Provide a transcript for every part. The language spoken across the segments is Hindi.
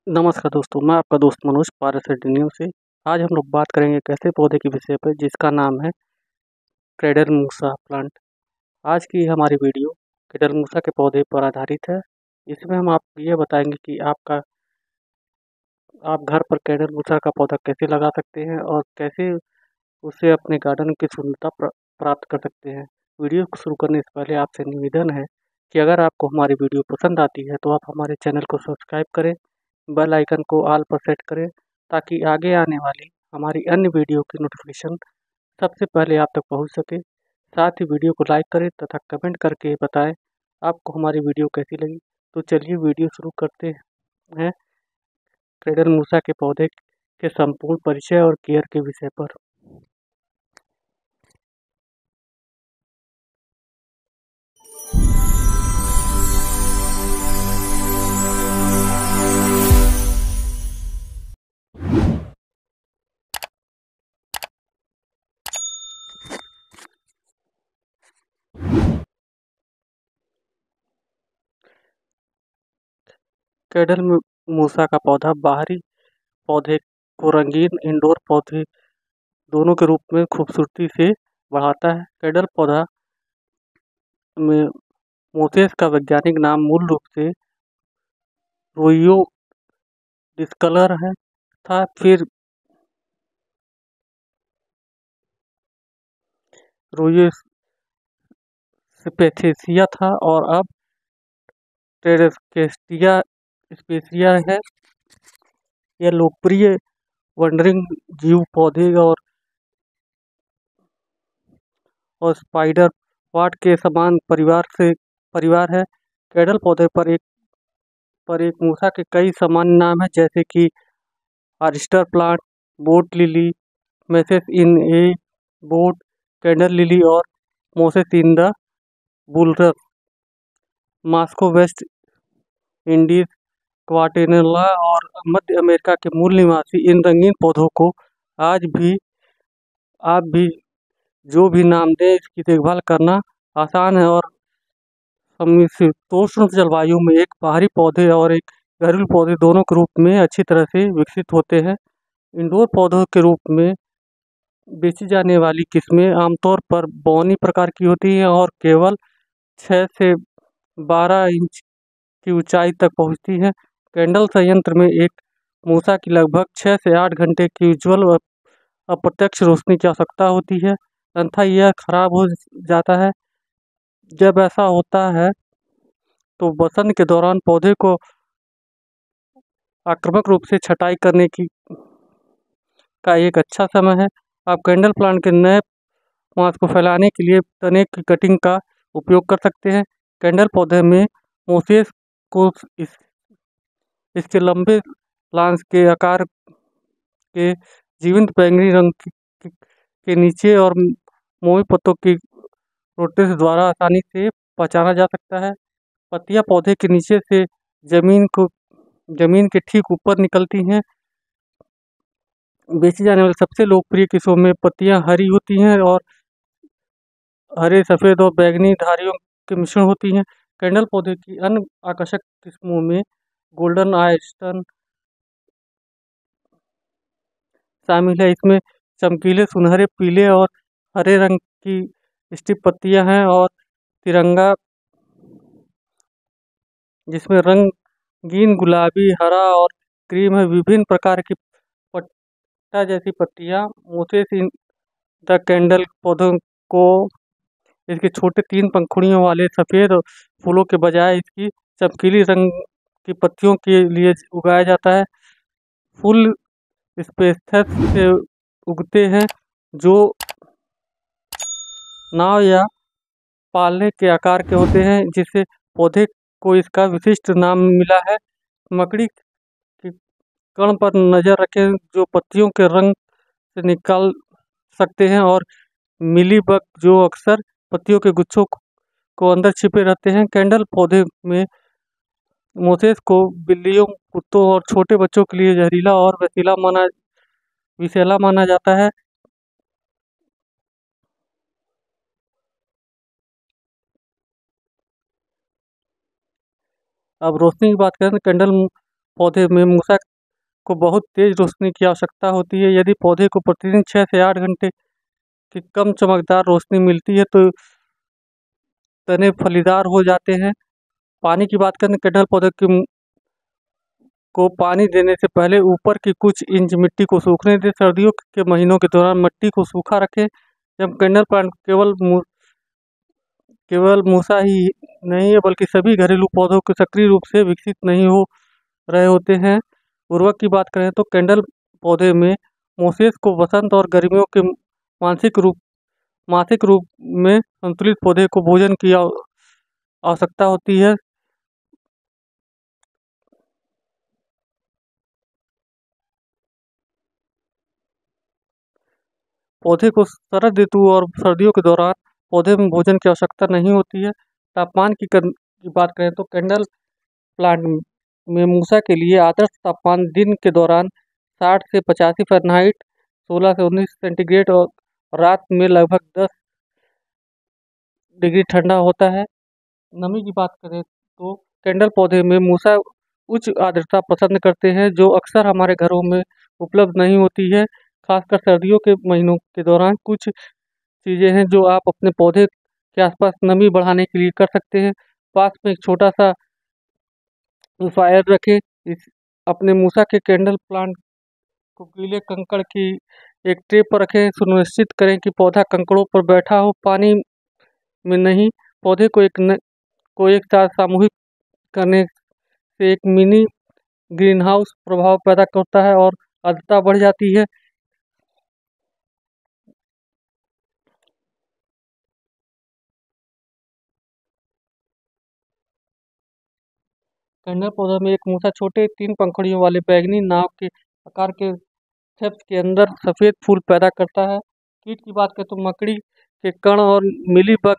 नमस्कार दोस्तों, मैं आपका दोस्त मनोज पारस न्यूज़ से। आज हम लोग बात करेंगे एक ऐसे पौधे के विषय पर जिसका नाम है क्रेडल मूसा प्लांट। आज की हमारी वीडियो क्रेडल मूसा के पौधे पर आधारित है। इसमें हम आपको ये बताएंगे कि आप घर पर क्रेडल मूसा का पौधा कैसे लगा सकते हैं और कैसे उससे अपने गार्डन की सुंदरता प्राप्त कर सकते हैं। वीडियो को शुरू करने से पहले आपसे निवेदन है कि अगर आपको हमारी वीडियो पसंद आती है तो आप हमारे चैनल को सब्सक्राइब करें, बेल आइकन को ऑल पर सेट करें ताकि आगे आने वाली हमारी अन्य वीडियो की नोटिफिकेशन सबसे पहले आप तक पहुंच सके। साथ ही वीडियो को लाइक करें तथा कमेंट करके बताएं आपको हमारी वीडियो कैसी लगी। तो चलिए वीडियो शुरू करते हैं क्रेडल मूसा के पौधे के संपूर्ण परिचय और केयर के विषय पर। क्रेडल मूसा का पौधा बाहरी पौधे को रंगीन इंडोर पौधे दोनों के रूप में खूबसूरती से बढ़ाता है। क्रेडल पौधा में मोसेस का वैज्ञानिक नाम मूल रूप से रोइयो डिस्कलर है था, फिर रोइयो स्पेथेसिया था और अब टेरेस्केस्टिया स्पेसिया है। यह लोकप्रिय वंडरिंग जीव पौधे और स्पाइडर वाट के समान परिवार है। क्रेडल पौधे पर एक मूसा के कई सामान्य नाम हैं, जैसे कि oyster plant, boat lily, Moses in a boat, candle lily और Moses in the bulrushes. Mexico West Indies, Guatemala और मध्य अमेरिका के मूल निवासी इन रंगीन पौधों को आज भी आप भी जो भी नाम दें, इसकी देखभाल करना आसान है और समशीतोष्ण जलवायु में एक बाहरी पौधे और एक घरेलू पौधे दोनों के रूप में अच्छी तरह से विकसित होते हैं। इंडोर पौधों के रूप में बेची जाने वाली किस्में आमतौर पर बौनी प्रकार की होती हैं और केवल 6 से 12 इंच की ऊंचाई तक पहुंचती हैं। कैंडल संयंत्र में एक मूसा की लगभग 6 से 8 घंटे की उज्ज्वल व अप्रत्यक्ष रोशनी की आवश्यकता होती है, अन्यथा यह खराब हो जाता है। जब ऐसा होता है तो बसंत के दौरान पौधे को आक्रामक रूप से छटाई करने की का एक अच्छा समय है। आप कैंडल प्लांट के नए मांस को फैलाने के लिए तने की कटिंग का उपयोग कर सकते हैं। कैंडल पौधे में मोसेस को इसके लंबे लांस के आकार के जीवंत बैंगनी रंग के नीचे और मोमी पत्तों की रोटेस द्वारा आसानी से पहचाना जा सकता है। पत्तियां पौधे के नीचे से जमीन को जमीन के ठीक ऊपर निकलती हैं। बेची जाने वाली सबसे लोकप्रिय किस्मों में पत्तियां हरी होती हैं और हरे, सफ़ेद और बैंगनी धारियों के मिश्रण होती हैं। कैंडल पौधे की अन्य आकर्षक किस्मों में गोल्डन आयस्टन शामिल है। इसमें चमकीले सुनहरे पीले और हरे रंग की स्टिप पत्तियां हैं और तिरंगा जिसमें रंगीन गुलाबी, हरा और क्रीम है। विभिन्न प्रकार की पट्टा जैसी पत्तियां मोसेस इन द कैंडल पौधों को इसके छोटे 3 पंखुड़ियों वाले सफ़ेद फूलों के बजाय इसकी चमकीली रंग की पत्तियों के लिए उगाया जाता है। फूल स्पेथस से उगते हैं जो नाव या पालने के आकार के होते हैं, जिससे पौधे को इसका विशिष्ट नाम मिला है। मकड़ी के कण पर नज़र रखें जो पत्तियों के रंग से निकाल सकते हैं और मिलीबग जो अक्सर पत्तियों के गुच्छों को अंदर छिपे रहते हैं। कैंडल पौधे में मोसेस को बिल्लियों, कुत्तों और छोटे बच्चों के लिए जहरीला और विषैला माना जाता है। अब रोशनी की बात करें तो कैंडल पौधे में मूसा को बहुत तेज रोशनी की आवश्यकता होती है। यदि पौधे को प्रतिदिन 6 से 8 घंटे की कम चमकदार रोशनी मिलती है तो तने फलीदार हो जाते हैं। पानी की बात करें, कटहल पौधे को पानी देने से पहले ऊपर की कुछ इंच मिट्टी को सूखने दें। सर्दियों के महीनों के दौरान मिट्टी को सूखा रखें। जब कटहल प्लांट केवल मूसा ही नहीं है बल्कि सभी घरेलू पौधों के सक्रिय रूप से विकसित नहीं हो रहे होते हैं। उर्वरक की बात करें तो कैंडल पौधे में मोसेस को वसंत और गर्मियों के मासिक रूप में संतुलित पौधे को भोजन की आवश्यकता होती है। पौधे को शरद ऋतु और सर्दियों के दौरान पौधे में भोजन की आवश्यकता नहीं होती है। तापमान की बात करें तो कैंडल प्लांट में मूसा के लिए आदर्श तापमान दिन के दौरान 60 से 85 फ़ारेनहाइट 16 से 19 सेंटीग्रेड और रात में लगभग 10 डिग्री ठंडा होता है। नमी की बात करें तो कैंडल पौधे में मूसा उच्च आर्द्रता पसंद करते हैं जो अक्सर हमारे घरों में उपलब्ध नहीं होती है। खासकर सर्दियों के महीनों के दौरान कुछ चीज़ें हैं जो आप अपने पौधे के आसपास नमी बढ़ाने के लिए कर सकते हैं। पास में एक छोटा सा फायर रखें। इस अपने मूसा के कैंडल प्लांट को गीले कंकड़ की एक ट्रे पर रखें। सुनिश्चित करें कि पौधा कंकड़ों पर बैठा हो, पानी में नहीं। पौधे को एक साथ सामूहिक करने से एक मिनी ग्रीन हाउस प्रभाव पैदा करता है और आर्द्रता बढ़ जाती है। कैंडल पौधे में एक मूसा छोटे 3 पंखुड़ियों वाले बैंगनी नाव के आकार के थ्रिप्स के अंदर सफ़ेद फूल पैदा करता है। कीट की बात करें तो मकड़ी के कण और मिलीबग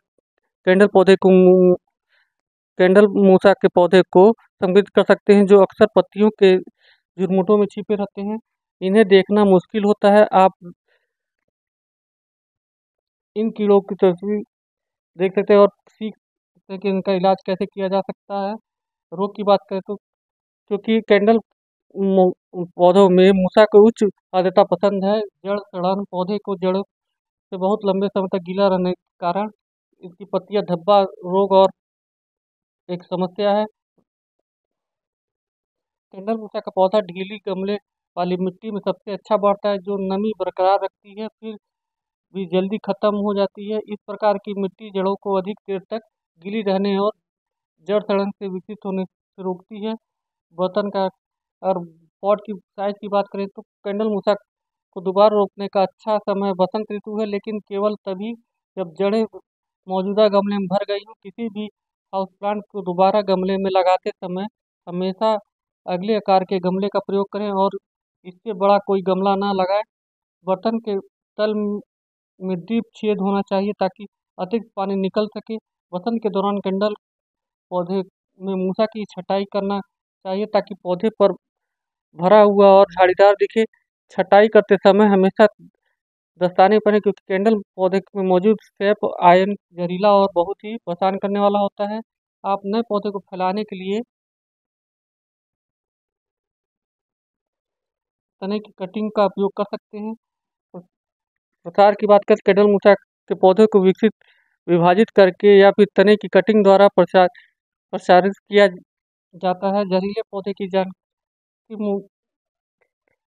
कैंडल मूसा के पौधे को संक्रमित कर सकते हैं जो अक्सर पत्तियों के झुरमुटों में छिपे रहते हैं। इन्हें देखना मुश्किल होता है। आप इन कीड़ों की तस्वीर देख सकते हैं और सीख सकते हैं कि इनका इलाज कैसे किया जा सकता है। रोग की बात करें तो क्योंकि कैंडल पौधों में मूसा को उच्च आर्द्रता पसंद है, जड़ सड़न पौधे को जड़ से बहुत लंबे समय तक गीला रहने के कारण इसकी पत्तियां धब्बा रोग और एक समस्या है। कैंडल मूसा का पौधा ढीली गमले वाली मिट्टी में सबसे अच्छा बढ़ता है जो नमी बरकरार रखती है फिर भी जल्दी खत्म हो जाती है। इस प्रकार की मिट्टी जड़ों को अधिक देर तक गीली रहने और जड़ सड़न से विकसित होने से रोकती है। बर्तन का और पॉट की साइज की बात करें तो कैंडल मूसा को दोबारा रोपने का अच्छा समय बसंत ऋतु है, लेकिन केवल तभी जब जड़ें मौजूदा गमले में भर गई हो। किसी भी हाउस प्लांट को दोबारा गमले में लगाते समय हमेशा अगले आकार के गमले का प्रयोग करें और इससे बड़ा कोई गमला ना लगाएं। बर्तन के तल में डीप छेद होना चाहिए ताकि अतिरिक्त पानी निकल सके। वसंत के दौरान कैंडल पौधे में मूसा की छटाई करना चाहिए ताकि पौधे पर भरा हुआ और झाड़ीदार दिखे। छटाई करते समय हमेशा दस्ताने पहने क्योंकि कैंडल पौधे में मौजूद सैप आयन जहरीला और बहुत ही परेशान करने वाला होता है। आप नए पौधे को फैलाने के लिए तने की कटिंग का उपयोग कर सकते हैं। प्रसार की बात करें कैंडल मूसा के पौधे को विभाजित करके या फिर तने की कटिंग द्वारा प्रसारित किया जाता है। जहरीले पौधे की जानकारी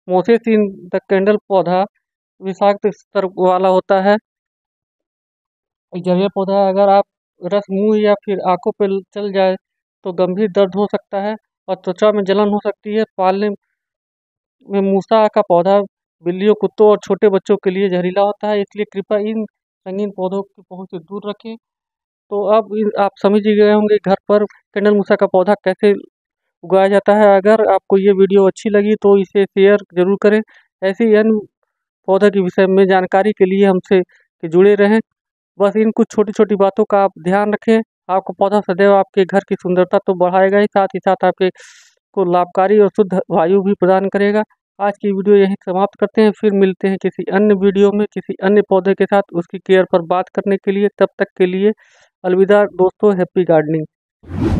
मोसेस इन द कैंडल पौधा विषाक्त स्तर वाला होता है। जहरीला पौधा अगर आप रस मुंह या फिर आंखों पर चल जाए तो गंभीर दर्द हो सकता है और त्वचा में जलन हो सकती है। पालने में मूसा का पौधा बिल्लियों, कुत्तों और छोटे बच्चों के लिए जहरीला होता है, इसलिए कृपया इन रंगीन पौधों की पहुंच से दूर रखें। तो अब आप समझ ही गए होंगे घर पर कैंडल मूसा का पौधा कैसे उगाया जाता है। अगर आपको ये वीडियो अच्छी लगी तो इसे शेयर ज़रूर करें। ऐसे ही अन्य पौधे के विषय में जानकारी के लिए हमसे जुड़े रहें। बस इन कुछ छोटी छोटी बातों का आप ध्यान रखें। आपका पौधा सदैव आपके घर की सुंदरता तो बढ़ाएगा ही साथ आपके को लाभकारी और शुद्ध वायु भी प्रदान करेगा। आज की वीडियो यहीं समाप्त करते हैं, फिर मिलते हैं किसी अन्य वीडियो में किसी अन्य पौधे के साथ उसकी केयर पर बात करने के लिए। तब तक के लिए अलविदा दोस्तों, हैप्पी गार्डनिंग।